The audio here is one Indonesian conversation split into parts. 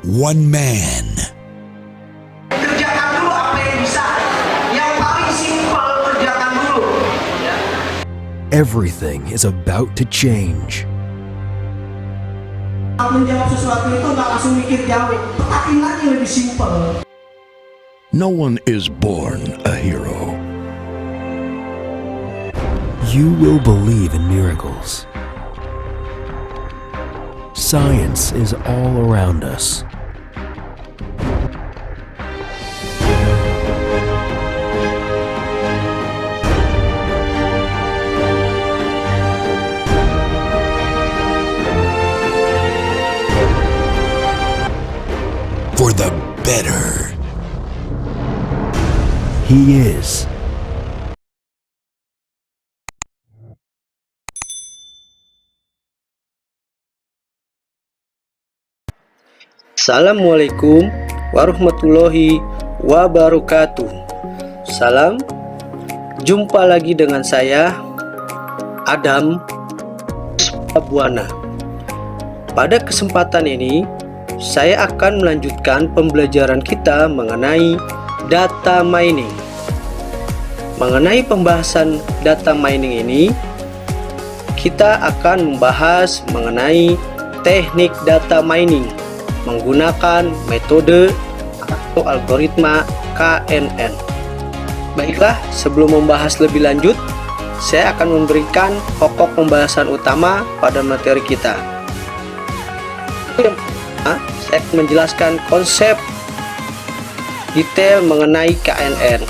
One man. Kerjakan dulu apa yang bisa. Yang paling simpel kerjakan dulu. Ya. Everything is about to change. Menjawab sesuatu itu nggak langsung mikir jauh. Petakin lagi lebih simpel. No one is born a hero. You will believe in miracles. Science is all around us. For the better. He is. Assalamualaikum warahmatullahi wabarakatuh. Salam. Jumpa lagi dengan saya Adam Buana. Pada kesempatan ini saya akan melanjutkan pembelajaran kita mengenai data mining. Mengenai pembahasan data mining ini, kita akan membahas mengenai teknik data mining menggunakan metode atau algoritma KNN. Baiklah, sebelum membahas lebih lanjut, saya akan memberikan pokok pembahasan utama pada materi kita. Saya akan menjelaskan konsep detail mengenai KNN.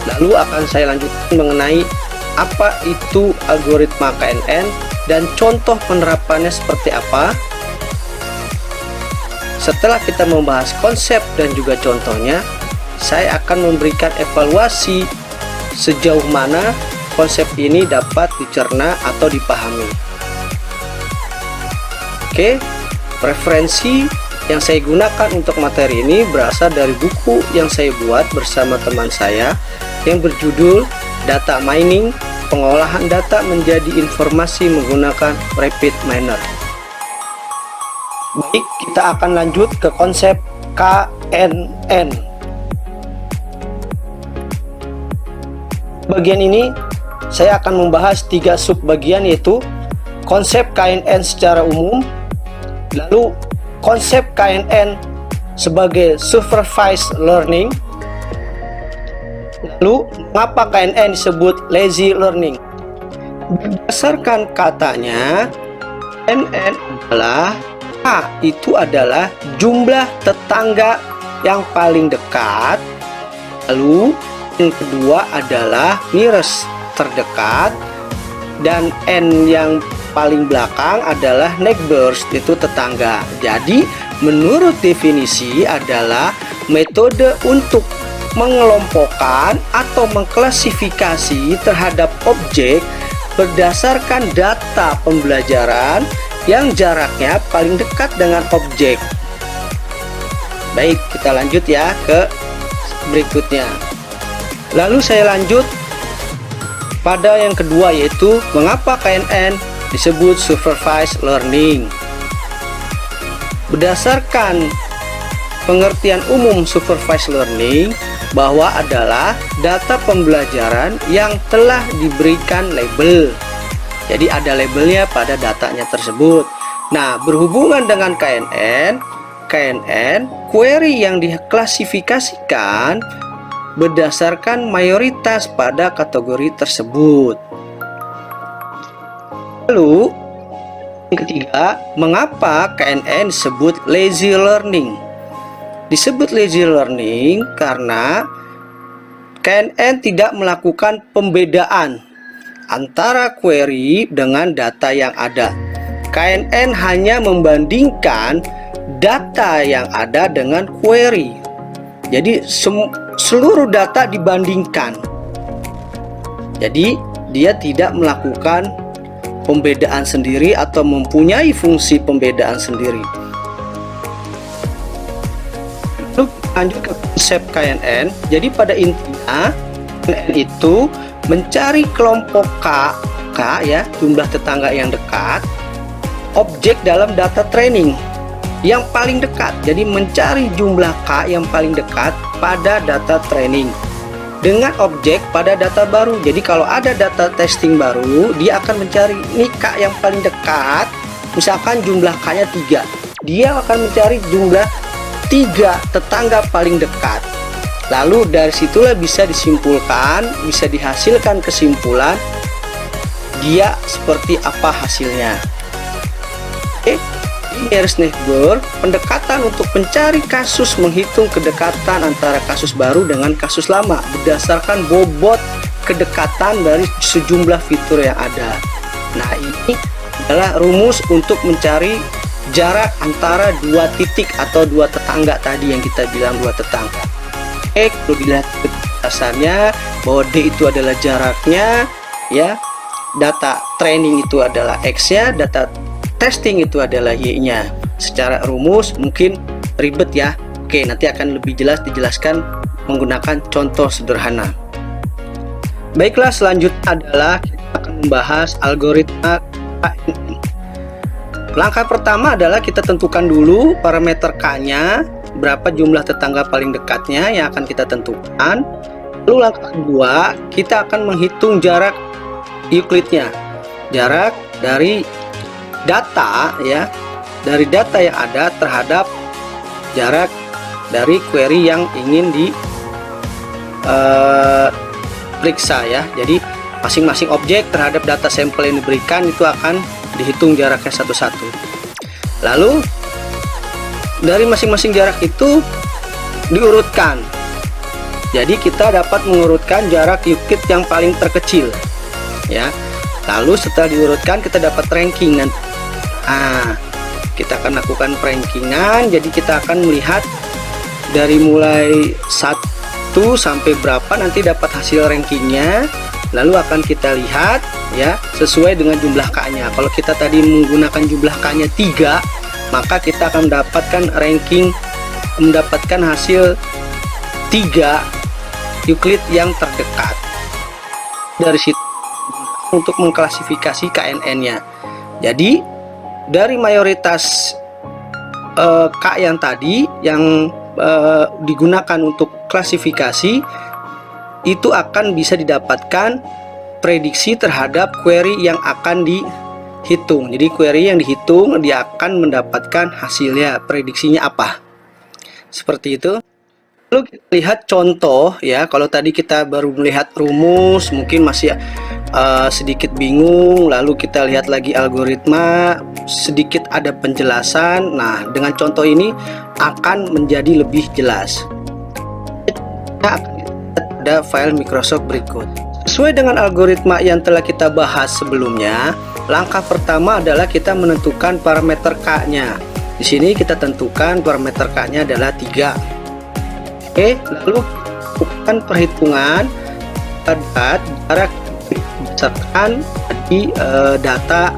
Lalu akan saya lanjutkan mengenai apa itu algoritma KNN dan contoh penerapannya seperti apa. Setelah kita membahas konsep dan juga contohnya, saya akan memberikan evaluasi sejauh mana konsep ini dapat dicerna atau dipahami. Oke, referensi yang saya gunakan untuk materi ini berasal dari buku yang saya buat bersama teman saya yang berjudul Data Mining, Pengolahan Data Menjadi Informasi Menggunakan Rapid Miner. Baik, kita akan lanjut ke konsep KNN. Bagian ini saya akan membahas 3 subbagian, yaitu konsep KNN secara umum, lalu konsep KNN sebagai supervised learning, lalu mengapa KNN disebut lazy learning. Berdasarkan katanya, KNN adalah itu adalah jumlah tetangga yang paling dekat, lalu yang kedua adalah nearest terdekat, dan N yang paling belakang adalah neighbors, itu tetangga. Jadi menurut definisi adalah metode untuk mengelompokkan atau mengklasifikasi terhadap objek berdasarkan data pembelajaran yang jaraknya paling dekat dengan objek. Baik, kita lanjut ya ke berikutnya. Lalu saya lanjut pada yang kedua, yaitu mengapa KNN disebut supervised learning. Berdasarkan pengertian umum supervised learning, bahwa adalah data pembelajaran yang telah diberikan label. Jadi ada labelnya pada datanya tersebut. Nah, berhubungan dengan KNN, query yang diklasifikasikan berdasarkan mayoritas pada kategori tersebut. Lalu, yang ketiga, mengapa KNN disebut lazy learning? Disebut lazy learning karena KNN tidak melakukan pembedaan antara query dengan data yang ada. KNN hanya membandingkan data yang ada dengan query. Jadi seluruh data dibandingkan. Jadi dia tidak melakukan pembedaan sendiri atau mempunyai fungsi pembedaan sendiri. Lalu lanjut ke konsep KNN. Jadi pada intinya KNN itu mencari kelompok K ya, jumlah tetangga yang dekat, objek dalam data training. yang paling dekat. Jadi mencari jumlah K yang paling dekat pada data training dengan objek pada data baru. Jadi kalau ada data testing baru, dia akan mencari ini K yang paling dekat. Misalkan jumlah K-nya 3, dia akan mencari jumlah 3 tetangga paling dekat. Lalu dari situlah bisa disimpulkan, bisa dihasilkan kesimpulan dia seperti apa hasilnya. Oke, di nearest neighbor, pendekatan untuk mencari kasus menghitung kedekatan antara kasus baru dengan kasus lama berdasarkan bobot kedekatan dari sejumlah fitur yang ada. Nah, ini adalah rumus untuk mencari jarak antara dua titik atau dua tetangga tadi yang kita bilang dua tetangga. Kalau dilihat dasarnya bahwa D itu adalah jaraknya, ya, data training itu adalah X-nya, data testing itu adalah Y-nya. Secara rumus mungkin ribet ya. Oke, nanti akan lebih jelas dijelaskan menggunakan contoh sederhana. Baiklah, selanjutnya adalah kita akan membahas algoritma KNN. Langkah pertama adalah kita tentukan dulu parameter K-nya, berapa jumlah tetangga paling dekatnya yang akan kita tentukan. Lalu langkah kedua, kita akan menghitung jarak Euclidnya, jarak dari data, ya, dari data yang ada terhadap jarak dari query yang ingin diperiksa, ya. Jadi masing-masing objek terhadap data sampel yang diberikan itu akan dihitung jaraknya satu-satu. Lalu dari masing-masing jarak itu diurutkan. Jadi kita dapat mengurutkan jarak Euclid yang paling terkecil, ya. Lalu setelah diurutkan kita dapat ranking. Nah, kita akan lakukan rankingan. Jadi kita akan melihat dari mulai 1 sampai berapa nanti dapat hasil rankingnya. Lalu akan kita lihat, ya, sesuai dengan jumlah K-nya. Kalau kita tadi menggunakan jumlah K-nya 3, maka kita akan mendapatkan ranking, mendapatkan hasil 3 Euclid yang terdekat. Dari situ untuk mengklasifikasi KNN-nya. Jadi dari mayoritas K yang tadi yang digunakan untuk klasifikasi itu akan bisa didapatkan prediksi terhadap query yang akan dihitung. Jadi query yang dihitung dia akan mendapatkan hasilnya, prediksinya apa. Seperti itu. Lalu kita lihat contoh, ya. Kalau tadi kita baru melihat rumus, mungkin masih sedikit bingung. Lalu kita lihat lagi algoritma, sedikit ada penjelasan. Nah, dengan contoh ini akan menjadi lebih jelas. Kita akan ada file Microsoft berikut. Sesuai dengan algoritma yang telah kita bahas sebelumnya, langkah pertama adalah kita menentukan parameter K-nya. Di sini kita tentukan parameter K-nya adalah 3. Oke, lalu lakukan perhitungan pada jarak berdasarkan di data,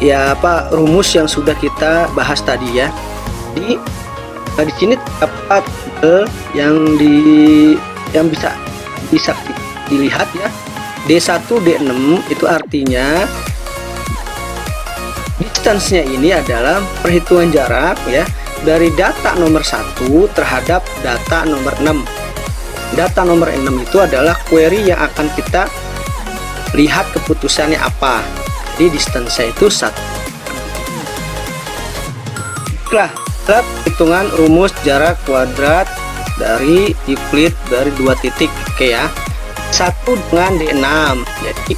ya, rumus yang sudah kita bahas tadi, ya. Di sini terdapat yang bisa dilihat, ya. D1 D6 itu artinya distance-nya ini adalah perhitungan jarak, ya, dari data nomor 1 terhadap data nomor 6. Data nomor 6 itu adalah query yang akan kita lihat keputusannya apa. Jadi distance-nya itu 1. Nah, hitungan rumus jarak kuadrat dari Euclid dari 2 titik. Oke, ya. 1 dengan D6. Jadi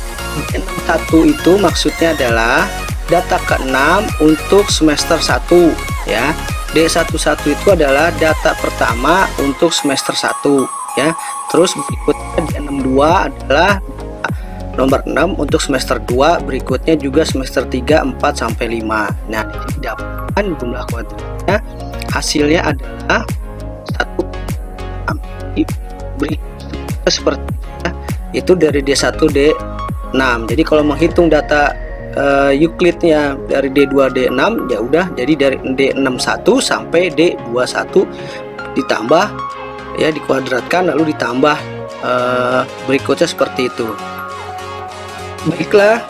D61 itu maksudnya adalah data ke-6 untuk semester 1, ya. D11 itu adalah data pertama untuk semester 1, ya. Terus berikutnya D62 adalah nomor 6 untuk semester 2, berikutnya juga semester 3, 4 sampai 5. Nah, didapatkan jumlah kuadratnya, hasilnya adalah 1 berikutnya seperti itu dari D1 D6. Jadi kalau menghitung data Euclidnya dari D2 D6, ya udah, jadi dari D61 sampai D21 ditambah, ya, dikuadratkan lalu ditambah berikutnya seperti itu. Baiklah,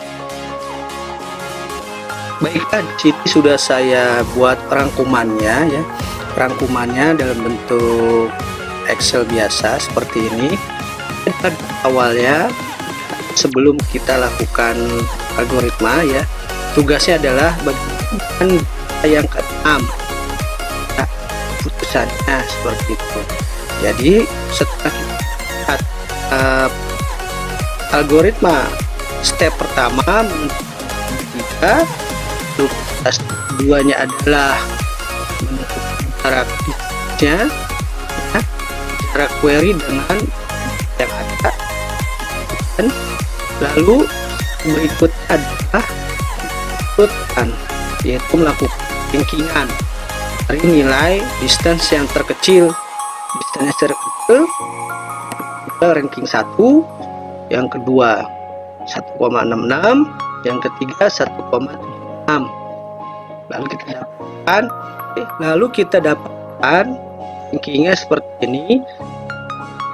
Baiklah, di sini sudah saya buat rangkumannya ya. Rangkumannya dalam bentuk Excel biasa seperti ini. Dan awalnya sebelum kita lakukan algoritma ya, tugasnya adalah bagian yang ke-6. Nah, putusannya seperti itu. Jadi setelah kita algoritma step pertama kita keduanya adalah menentukan cara query-nya ya, cara query dengan yang ada, dan lalu berikutnya adalah urutan, yaitu melakukan rankingan dari nilai distance yang terkecil. Distance terkecil ranking 1, yang kedua 1,66, yang ketiga 1,76. Lalu kita dapatkan rankingnya seperti ini.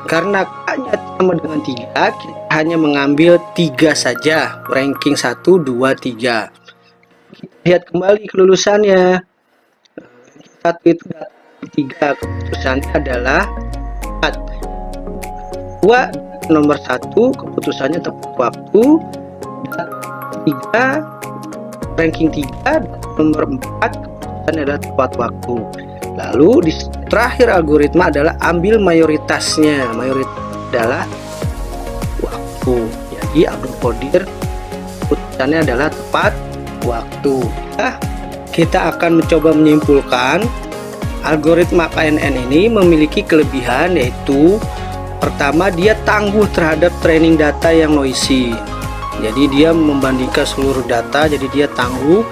Karena hanya sama dengan 3, kita hanya mengambil 3 saja, ranking 1, 2, 3. Kita lihat kembali kelulusannya. Ranking 1 itu 3, keputusannya adalah 4. 2 nomor 1 keputusannya tepat waktu, dan 3 ranking 3 nomor 4 keputusannya adalah tepat waktu. Lalu di terakhir algoritma adalah ambil mayoritasnya. Mayoritas adalah waktu. Jadi agrokodir keputusannya adalah tepat waktu. Kita akan mencoba menyimpulkan algoritma KNN ini memiliki kelebihan, yaitu pertama, dia tangguh terhadap training data yang noisy. Jadi dia membandingkan seluruh data, jadi dia tangguh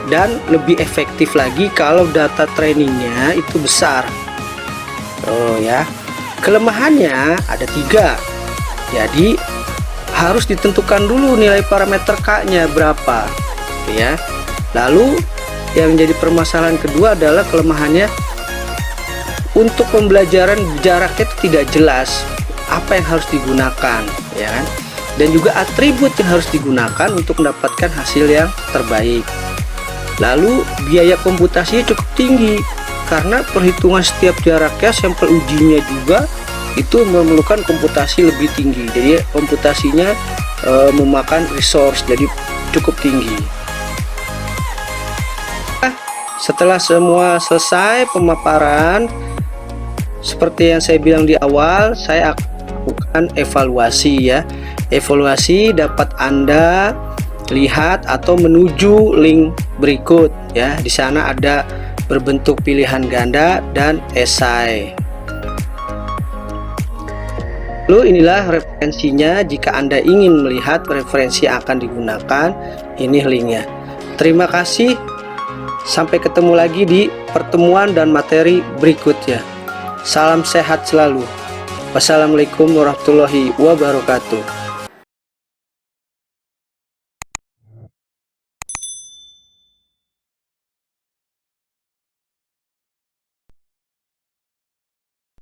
dan lebih efektif lagi kalau data trainingnya itu besar. Oh ya, kelemahannya ada 3. Jadi harus ditentukan dulu nilai parameter K-nya berapa, ya. Lalu yang jadi permasalahan kedua adalah kelemahannya untuk pembelajaran jaraknya itu tidak jelas apa yang harus digunakan, ya kan? Dan juga atribut yang harus digunakan untuk mendapatkan hasil yang terbaik. Lalu biaya komputasinya cukup tinggi karena perhitungan setiap jaraknya, sampel ujinya juga itu memerlukan komputasi lebih tinggi. Jadi komputasinya memakan resource, jadi cukup tinggi. Setelah semua selesai pemaparan, seperti yang saya bilang di awal, saya akan lakukan evaluasi ya. Evaluasi dapat Anda lihat atau menuju link berikut ya. Di sana ada berbentuk pilihan ganda dan esai. Lalu inilah referensinya. Jika Anda ingin melihat referensi yang akan digunakan, ini linknya. Terima kasih. Sampai ketemu lagi di pertemuan dan materi berikutnya. Salam sehat selalu. Wassalamualaikum warahmatullahi wabarakatuh.